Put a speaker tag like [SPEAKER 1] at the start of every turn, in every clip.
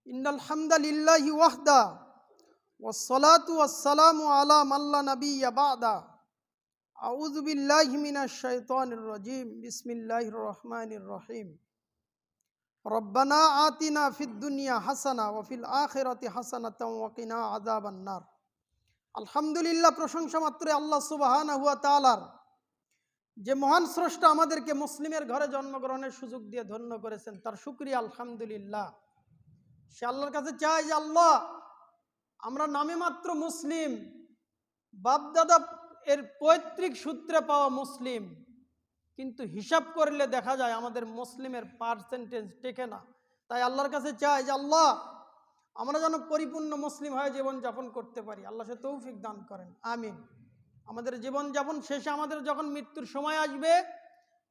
[SPEAKER 1] ইন্নাল হামদালিল্লাহি ওয়াহদা ওয়াসসালাতু ওয়াসসালামু আলা মান লা নাবিয়্যা বা'দা আউযু বিল্লাহি মিনাশ শাইতানির রাজীম বিসমিল্লাহির রহমানির রহিম রব্বানা আতিনা ফিদ দুনিয়া হাসানা ওয়া ফিল আখিরাতি হাসানাতাও ওয়া কিনা আযাবান নার। আলহামদুলিল্লাহ, প্রশংসা মাত্র আল্লাহ সুবহানাহু ওয়া তাআলার, যে মহান স্রষ্টা আমাদেরকে মুসলিমের ঘরে জন্মগ্রহণের সুযোগ দিয়ে ধন্য করেছেন, তার শুকরিয়া আলহামদুলিল্লাহ। সে আল্লাহর কাছে চাই যে আল্লাহ, আমরা নামে মাত্র মুসলিম, বাপদাদা এর পৈতৃক সূত্রে পাওয়া মুসলিম, কিন্তু হিসাব করলে দেখা যায় আমাদের মুসলিমের পার্সেন্টেজ টেকে না। তাই আল্লাহর কাছে চাই যে আল্লাহ, আমরা যেন পরিপূর্ণ মুসলিম হয়ে জীবনযাপন করতে পারি। আল্লাহ সে তৌফিক দান করেন, আমিন। আমাদের জীবনযাপন শেষে আমাদের যখন মৃত্যুর সময় আসবে,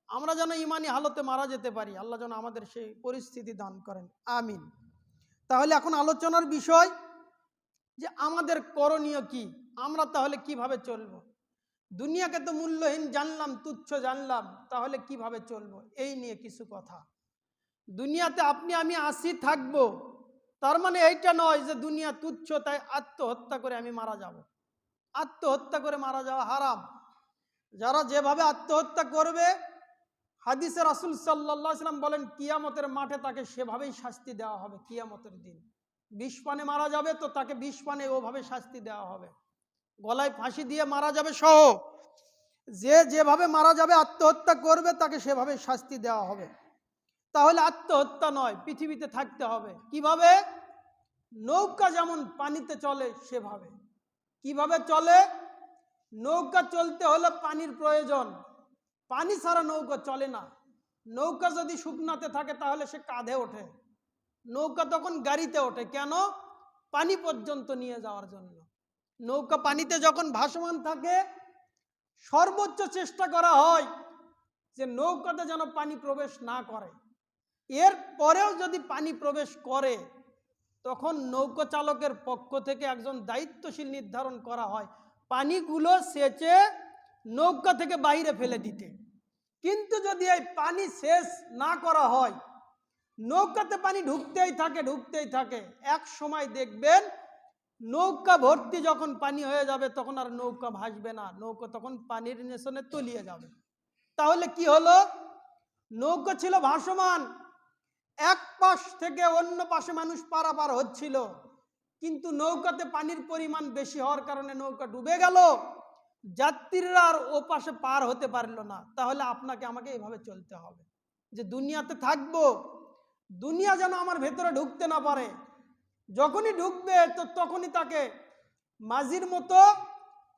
[SPEAKER 1] আমরা যেন ইমানি হালতে মারা যেতে পারি। আল্লাহ যেন আমাদের সেই পরিস্থিতি দান করেন, আমিন। তাহলে এখন আলোচনার বিষয় যে আমাদের করণীয় কি, আমরা তাহলে কিভাবে চলবো। দুনিয়াকে তো মূল্যহীন জানলাম, তুচ্ছ জানলাম, তাহলে কিভাবে চলবো এই নিয়ে কিছু কথা। দুনিয়াতে আপনি আমি আসি থাকবো, তার মানে এইটা নয় যে দুনিয়া তুচ্ছ, তাই আত্মহত্যা করে আমি মারা যাব। আত্মহত্যা করে মারা যাওয়া হারাম। যারা যেভাবে আত্মহত্যা করবে, হাদিসে রাসূল সাল্লাল্লাহু আলাইহি ওয়াসাল্লাম বলেন, কিয়ামতের মাঠে তাকে সেভাবেই শাস্তি দেওয়া হবে। কিয়ামতের দিন বিষ পানে মারা যাবে, তো তাকে বিষ পানে ওভাবে শাস্তি দেওয়া হবে। গলায় ফাঁসি দিয়ে মারা যাবে সহ, যে যেভাবে মারা যাবে আত্মহত্যা করবে তাকে সেভাবে শাস্তি দেওয়া হবে। তাহলে আত্মহত্যা নয়, পৃথিবীতে থাকতে হবে কিভাবে? নৌকা যেমন পানিতে চলে সেভাবে। কিভাবে চলে? নৌকা চলতে হলে পানির প্রয়োজন, পানি ছাড়া নৌকা চলে না। নৌকা যদি শুকনাতে থাকে তাহলে সে কাঁধে ওঠে, নৌকা তখন গাড়িতে ওঠে। কেন? পানি পর্যন্ত নিয়ে যাওয়ার জন্য। নৌকা পানিতে যখন ভাসমান থাকে, সর্বোচ্চ চেষ্টা করা হয় যে নৌকাতে যেন পানি প্রবেশ না করে। এর পরেও যদি পানি প্রবেশ করে, তখন নৌকা চালকের পক্ষ থেকে একজন দায়িত্বশীল নির্ধারণ করা হয় পানিগুলো সেচে নৌকা থেকে বাইরে ফেলে দিতে। কিন্তু যদি এই পানি শেষ না করা হয়, নৌকাতে পানি ঢুকতেই থাকে, এক সময় দেখবেন নৌকা ভর্তি যখন পানি হয়ে যাবে, তখন আর নৌকা ভাসবে না, নৌকা তখন পানির নেশনে তলিয়ে যাবে। তাহলে কি হলো? নৌকা ছিল ভাসমান, এক পাশ থেকে অন্য পাশে মানুষ পারাপার হচ্ছিল, কিন্তু নৌকাতে পানির পরিমাণ বেশি হওয়ার কারণে নৌকা ডুবে গেল, যাত্রীরা আর ও পাশে পার হতে পারল না। তাহলে আপনাকে আমাকে এইভাবে চলতে হবে যে দুনিয়াতে থাকবো, দুনিয়া যেন আমার ভেতরে ঢুকতে না পারে। যখনই ঢুকবে তো তখনই তাকে মাঝির মতো,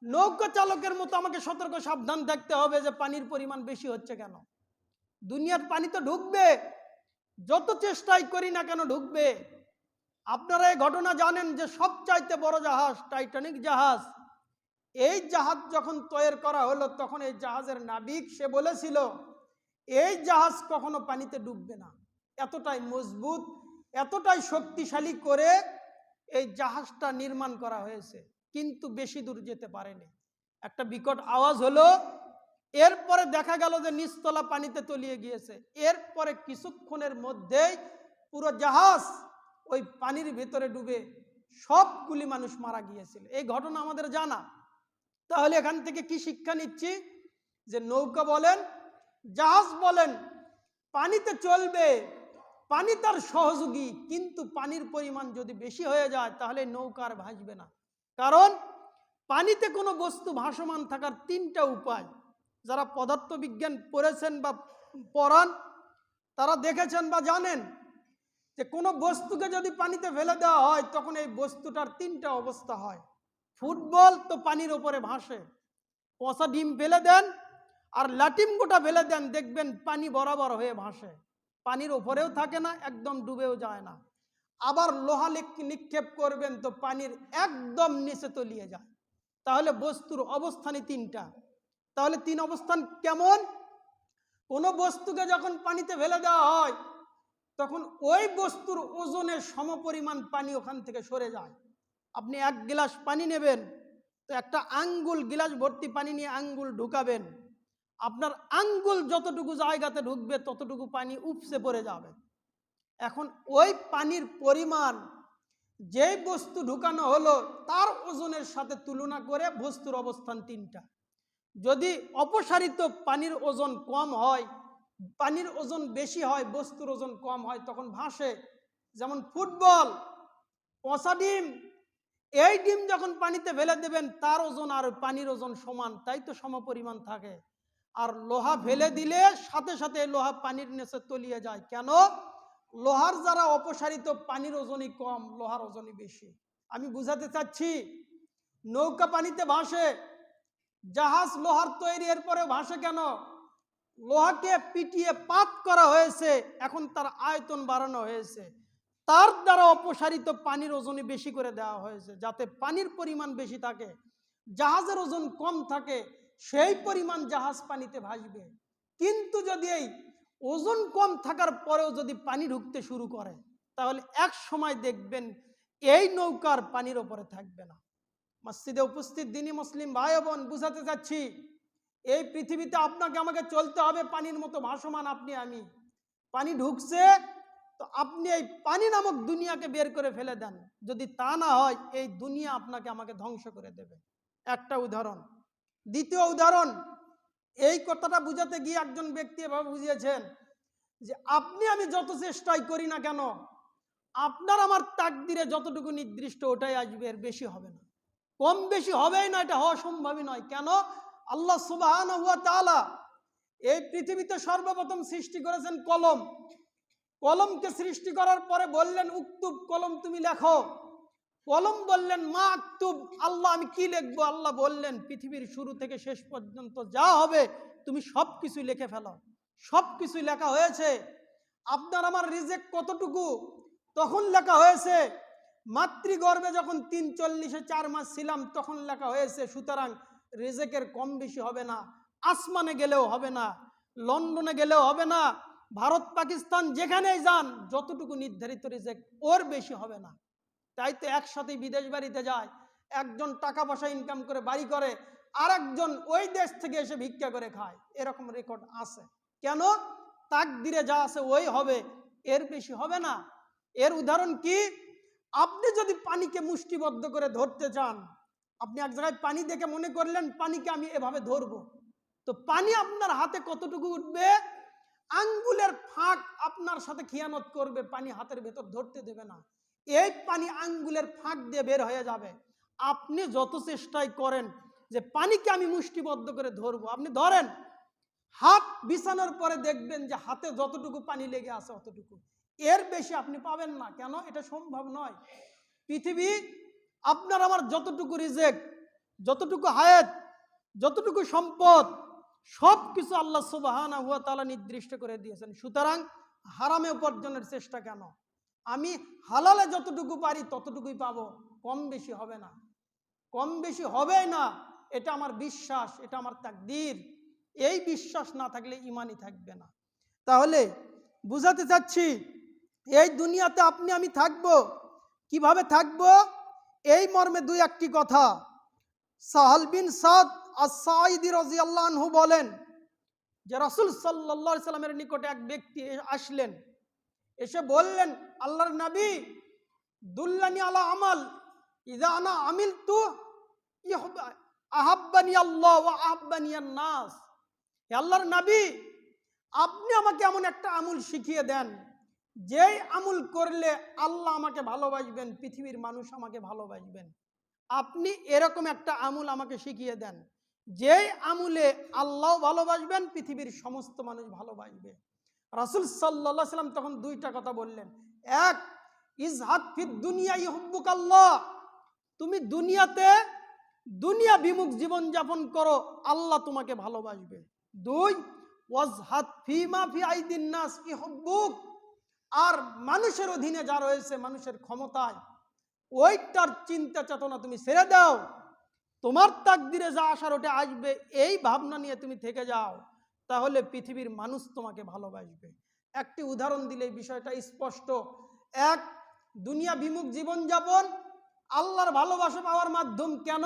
[SPEAKER 1] নৌকা চালকের মতো আমাকে সতর্ক সাবধান থাকতে হবে যে পানির পরিমাণ বেশি হচ্ছে কেন। দুনিয়ার পানি তো ঢুকবে, যত চেষ্টাই করি না কেন ঢুকবে। আপনারা এই ঘটনা জানেন যে সবচাইতে বড় জাহাজ টাইটানিক জাহাজ, এই জাহাজ যখন তৈরি করা হলো, তখন এই জাহাজের নাবিক সে বলেছিল এই জাহাজ কখনো পানিতে ডুববে না। এতটাই মজবুত, এতটাই শক্তিশালী করে এই জাহাজটা নির্মাণ করা হয়েছে, কিন্তু বেশি দূর যেতে পারেনি। একটা বিকট আওয়াজ হলো, এরপরে দেখা গেল যে নিচতলা পানিতে তলিয়ে গিয়েছে। এরপরে কিছুক্ষণের মধ্যেই পুরো জাহাজ ওই পানির ভেতরে ডুবে সবগুলি মানুষ মারা গিয়েছিল। এই ঘটনা আমাদের জানা। তাহলে এখান থেকে কি শিক্ষা নিচ্ছি? যে নৌকা বলেন, জাহাজ বলেন, পানিতে চলবে, পানি তার সহযোগী, কিন্তু পানির পরিমাণ যদি বেশি হয়ে যায় তাহলে নৌকা আর ভাসবে না। কারণ পানিতে কোনো বস্তু ভাসমান থাকার তিনটা উপায়। যারা পদার্থবিজ্ঞান পড়েছেন বা পড়ান, তারা দেখেছেন বা জানেন যে কোনো বস্তুকে যদি পানিতে ফেলে দেওয়া হয়, তখন এই বস্তুটার তিনটা অবস্থা হয়। ফুটবল তো পানির ওপরে ভাসে, পচা ডিম ফেলে দেন আর লাটিম গোটা ফেলে দেন, দেখবেন পানি বরাবর হয়ে ভাসে, পানির ওপরেও থাকে না, একদম ডুবেও যায় না। আবার লোহা নিক্ষেপ করবেন তো পানির একদম নিচে তলিয়ে যায়। তাহলে বস্তুর অবস্থানই তিনটা। তাহলে তিন অবস্থান কেমন? কোনো বস্তুকে যখন পানিতে ফেলে দেওয়া হয়, তখন ওই বস্তুর ওজনের সমপরিমাণ পানি ওখান থেকে সরে যায়। আপনি এক গ্লাস পানি নেবেন, তো একটা আঙ্গুল গ্লাস ভর্তি পানি নিয়ে আঙ্গুল ঢুকাবেন, আপনার আঙ্গুল যতটুকু জায়গাতে ঢুকবে ততটুকু পানি উপসে পড়ে যাবে। এখন ওই পানির পরিমাণ যেই বস্তু ঢুকানো হলো তার ওজনের সাথে তুলনা করে বস্তুর অবস্থান তিনটা। যদি অপসারিত পানির ওজন কম হয়, পানির ওজন বেশি হয়, বস্তুর ওজন কম হয়, তখন ভাসে। যেমন ফুটবল, পচা ডিম, এই ডিম যখন পানিতে ফেলে দেবেন তার ওজন আর পানির ওজন সমান, তাই তো সমপরিমাণ থাকে। আর লোহা ফেলে দিলে সাথে সাথে লোহা পানির নিচে তলিয়ে যায়। কেন? লোহার যারা অপসারিত পানির ওজনই কম, লোহার ওজনই বেশি। আমি বুঝাতে চাচ্ছি, নৌকা পানিতে ভাসে, জাহাজ লোহার তৈরি, এরপরে ভাসে কেন? লোহাকে পিটিয়ে পাত করা হয়েছে, এখন তার আয়তন বাড়ানো হয়েছে, তার দ্বারা অপসারিত পানির ওজনই বেশি করে দেওয়া হয়েছে, যাতে পানির পরিমাণ বেশি থাকে, জাহাজের ওজন কম থাকে, সেই পরিমাণ জাহাজ পানিতে ভাসবে। কিন্তু যদি এই ওজন কম থাকার পরেও যদি পানি ঢুকতে শুরু করে, তাহলে এক সময় দেখবেন এই নৌকার পানির ওপরে থাকবে না। মসজিদে উপস্থিত দিনী মুসলিম ভাই বোন, বুঝাতে চাচ্ছি, এই পৃথিবীতে আপনাকে আমাকে চলতে হবে পানির মতো ভাসমান। আপনি আমি, পানি ঢুকছে তো আপনি এই পানি নামক দুনিয়াকে বের করে ফেলে দেন। যদি তা না হয়, এই দুনিয়া আপনাকে আমাকে ধ্বংস করে দেবে। একটা উদাহরণ। দ্বিতীয় উদাহরণ, এই কথাটা বুঝাতে গিয়ে একজন ব্যক্তি এভাবে বুঝিয়েছেন যে আপনি আমি যত চেষ্টাই করি না কেন, আপনার আমার তাকদিরে যতটুকু নির্দিষ্ট ওটাই আসবে, এর বেশি হবে না, কম বেশি হবেই না, এটা হওয়া সম্ভবই নয়। কেন? আল্লাহ সুবহানাহু ওয়া তাআলা এই পৃথিবীতে সর্বপ্রথম সৃষ্টি করেছেন কলম। কলমকে সৃষ্টি করার পরে বললেন উক্তুব, কলম তুমি লেখো। কলম বললেন মা আক্তুব, আল্লাহ আমি কি লিখবো? আল্লাহ বললেন পৃথিবীর শুরু থেকে শেষ পর্যন্ত যা হবে তুমি সব কিছু লিখে ফেলো। সব কিছু লেখা হয়েছে। আপনার আমার রিজেক কতটুকু তখন লেখা হয়েছে। মাতৃগর্ভে যখন ৩৪ মাস ছিলাম তখন লেখা হয়েছে। সুতরাং রিজেকের কম বেশি হবে না, আসমানে গেলেও হবে না, লন্ডনে গেলেও হবে না, ভারত পাকিস্তান যেখানেই যান যতটুকু নির্ধারিত রিজেক ওর বেশি হবে না। তাই তো একসাথে বিদেশ বাড়িতে যায়, একজন টাকা পয়সা ইনকাম করে বাড়ি করে, আর একজন ওই দেশ থেকে এসে ভিক্ষা করে খায়, এরকম রেকর্ড আছে। কেন? তাকদিরে যা আছে ওই হবে, এর বেশি হবে না। এর উদাহরণ কি? আপনি যদি পানিকে মুষ্টিবদ্ধ করে ধরতে চান, আপনি এক জায়গায় পানি দেখে মনে করলেন পানিকে আমি এভাবে ধরবো, তো পানি আপনার হাতে কতটুকু উঠবে? আঙ্গুলের ফাঁক আপনার সাথে খিয়ানত করবে, পানি হাতের ভেতর ধরতে দেবে না। এই পানি আঙ্গুলের ফাঁক দিয়ে বের হয়ে যাবে। আপনি যত চেষ্টাই করেন যে পানিকে আমি মুষ্টিবদ্ধ করে ধরবো, আপনি ধরেন, হাত বিছানোর পরে দেখবেন যে হাতে যতটুকু পানি লেগে আছে অতটুকু, এর বেশি আপনি পাবেন না। কেন? এটা সম্ভব নয়। পৃথিবী, আপনার আমার যতটুকু রিজেক, যতটুকু হায়াত, যতটুকু সম্পদ, সব কিছু আল্লাহ সুবহানাহু ওয়া তাআলা নির্দিষ্ট করে দিয়েছেন। সুতরাং হারামে উপার্জনের চেষ্টা কেন? আমি হালালে যতটুকু পারি ততটুকুই পাবো, কম বেশি হবে না, কম বেশি হবেই না। এটা আমার বিশ্বাস, এটা আমার তাকদীর। এই বিশ্বাস না থাকলে ঈমানই থাকবে না। তাহলে বুঝাতে চাচ্ছি, এই দুনিয়াতে আপনি আমি থাকবো, কিভাবে থাকবো? এই মর্মে দুই একটি কথা। সাহাল বিন সাদ আস-সাঈদী রাদিয়াল্লাহু আনহু বলেন যে রাসূল সাল্লাল্লাহু আলাইহি সাল্লামের নিকটে এক ব্যক্তি আসলেন, এসে বললেন, আল্লাহর নবী, দুল্লানি আলা আমাল ইযা আনা আমিলতু আহাব্বানি আল্লাহ ওয়া আহাব্বানি আন-নাস। হে আল্লাহর নবী, আপনি আমাকে এমন একটা আমল শিখিয়ে দেন, যেই আমল করলে আল্লাহ আমাকে ভালোবাসবেন, পৃথিবীর মানুষ আমাকে ভালোবাসবেন। আপনি এরকম একটা আমল আমাকে শিখিয়ে দেন, যেই আমলে আল্লাহ ভালোবাসবেন, পৃথিবীর সমস্ত মানুষ ভালোবাসবে। রাসূল সাল্লাল্লাহু আলাইহি সাল্লাম তখন দুইটা কথা বললেন। এক, ইজহাদ ফিদ দুনিয়া ইউহিব্বুকাল্লাহ, তুমি দুনিয়াতে দুনিয়া বিমুখ জীবন যাপন করো, আল্লাহ তোমাকে ভালোবাসবে। দুই, ওয়াজহাদ ফিমা ফি আইদিন নাস ইউহিব্বুক, আর মানুষের অধীনে যা রয়েছে, মানুষের ক্ষমতায়, ওইটার চিন্তা চেতনা তুমি ছেড়ে দাও, তোমার তাকদিরে যা আসার ওটা আসবে, এই ভাবনা নিয়ে তুমি থেকে যাও, তাহলে পৃথিবীর মানুষ তোমাকে ভালোবাসবে। একটি উদাহরণ দিলে বিষয়টা স্পষ্ট। এক, দুনিয়া বিমুখ জীবনযাপন আল্লাহর ভালোবাসা পাওয়ার মাধ্যম। কেন?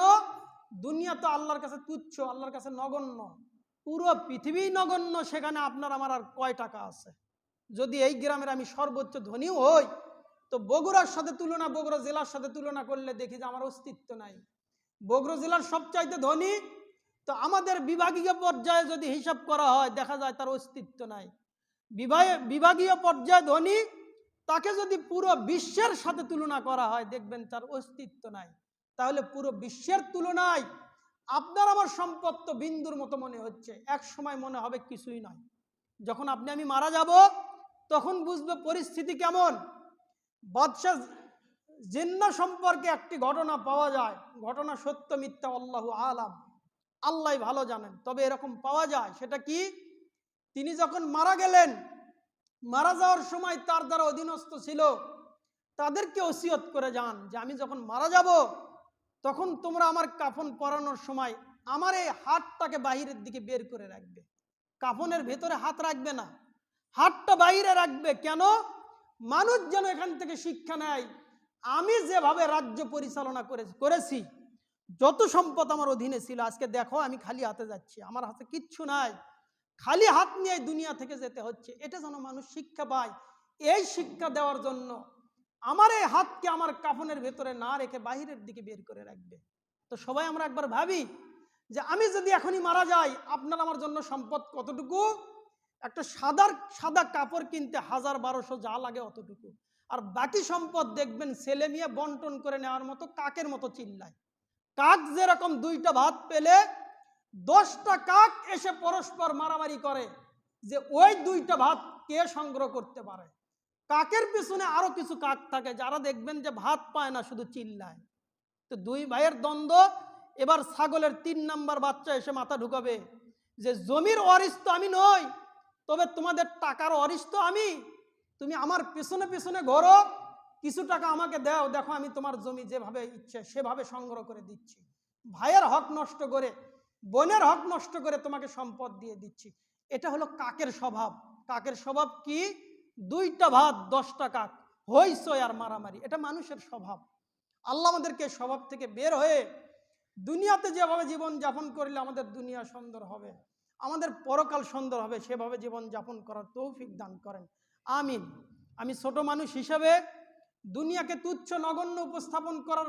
[SPEAKER 1] দুনিয়া তো আল্লাহর কাছে তুচ্ছ, আল্লাহর কাছে নগণ্য, পুরো পৃথিবী নগণ্য, সেখানে আপনার আমার আর কয় টাকা আছে? যদি এই গ্রামের আমি সর্বোচ্চ ধনীও হই, তো বগুড়ার সাথে তুলনা, বগুড়া জেলার সাথে তুলনা করলে দেখি যে আমার অস্তিত্ব নাই। বগুড়া জেলার সবচাইতে ধনী, তো আমাদের বিভাগীয় পর্যায়ে যদি হিসাব করা হয় দেখা যায় তার অস্তিত্ব নাই। বিভাগীয় পর্যায়ে ধনী, তাকে যদি পুরো বিশ্বের সাথে তুলনা করা হয় দেখবেন তার অস্তিত্ব নাই। তাহলে পুরো বিশ্বের তুলনায় আপনার আমার সম্পদ তো বিন্দুর মতো মনে হচ্ছে, এক সময় মনে হবে কিছুই নয়। যখন আপনি আমি মারা যাব তখন বুঝবে পরিস্থিতি কেমন। বাদশাহ জিন্না সম্পর্কে একটি ঘটনা পাওয়া যায়, ঘটনা সত্য মিথ্যা আল্লাহু আলাম, আল্লাহ ভালো জানেন, তবে এরকম পাওয়া যায়। সেটা কি, তিনি যখন মারা গেলেন, মারা যাওয়ার সময় তার দ্বারা অধীনস্থ ছিল তাদেরকে ওসিয়ত করে যান যে আমি যখন মারা যাব তখন তোমরা আমার কাফন পরানোর সময় আমার এই হাতটাকে বাহিরের দিকে বের করে রাখবে, কাফনের ভেতরে হাত রাখবে না, হাতটা বাইরে রাখবে। কেন? মানুষ যেন এখান থেকে শিক্ষা নেয়, আমি যেভাবে রাজ্য পরিচালনা করেছি, যত সম্পদ আমার অধীনে ছিল, আজকে দেখো আমি খালি হাতে যাচ্ছি, আমার হাতে কিচ্ছু নাই, খালি হাত নিয়ে দুনিয়া থেকে যেতে হচ্ছে, এটা যেন মানুষ শিক্ষা পায়। এই শিক্ষা দেওয়ার জন্য আমার এই হাতকে আমার কাফনের ভেতরে না রেখে বাহিরের দিকে বের করে রাখবে। তো সবাই আমরা একবার ভাবি যে আমি যদি এখনই মারা যাই, আপনার আমার জন্য সম্পদ কতটুকু? একটা সাদা কাপড় কিনতে 1000-1200 যা লাগে অতটুকু। আর বাকি সম্পদ দেখবেন ছেলে মেয়ে বন্টন করে নেওয়ার মতো কাকের মতো চিল্লায়। কাক যেরকম 2টা ভাত পেলে 10টা কাক এসে পরস্পর মারামারি করে যে ওই 2টা ভাত কে সংগ্রহ করতে পারে। কাকের পিছনে আরো কিছু কাক থাকে যারা দেখবেন যে ভাত পায় না, শুধু চিল্লায়। তো 2 ভাইয়ের দ্বন্দ্ব। এবার ছাগলের 3 নাম্বার বাচ্চা এসে মাথা ঢুকাবে যে জমির ওয়ারিস তো আমি নই, তবে তোমাদের টাকার ওয়ারিস তো আমি, তুমি আমার পিছনে পিছনে ঘোরো, কিছু টাকা আমাকে দাও, দেখো আমি তোমার জমি যেভাবে ইচ্ছে সেভাবে সংগ্রহ করে দিচ্ছি, ভাইয়ের হক নষ্ট করে, বোনের হক নষ্ট করে তোমাকে সম্পদ দিয়ে দিচ্ছি। এটা হলো কাকের স্বভাব। কাকের স্বভাব কি? 2টা ভাত 10টা কাক, হইচই আর মারামারি, এটা মানুষের স্বভাব। আল্লাহ আমাদেরকে স্বভাব থেকে বের হয়ে দুনিয়াতে যেভাবে জীবন যাপন করলে আমাদের দুনিয়া সুন্দর হবে, আমাদের পরকাল সুন্দর হবে, সেভাবে জীবন যাপন করার তৌফিক দান করেন, আমিন। আমি ছোট মানুষ হিসেবে দুনিয়াকে তুচ্ছ নগণ্য উপস্থাপন করার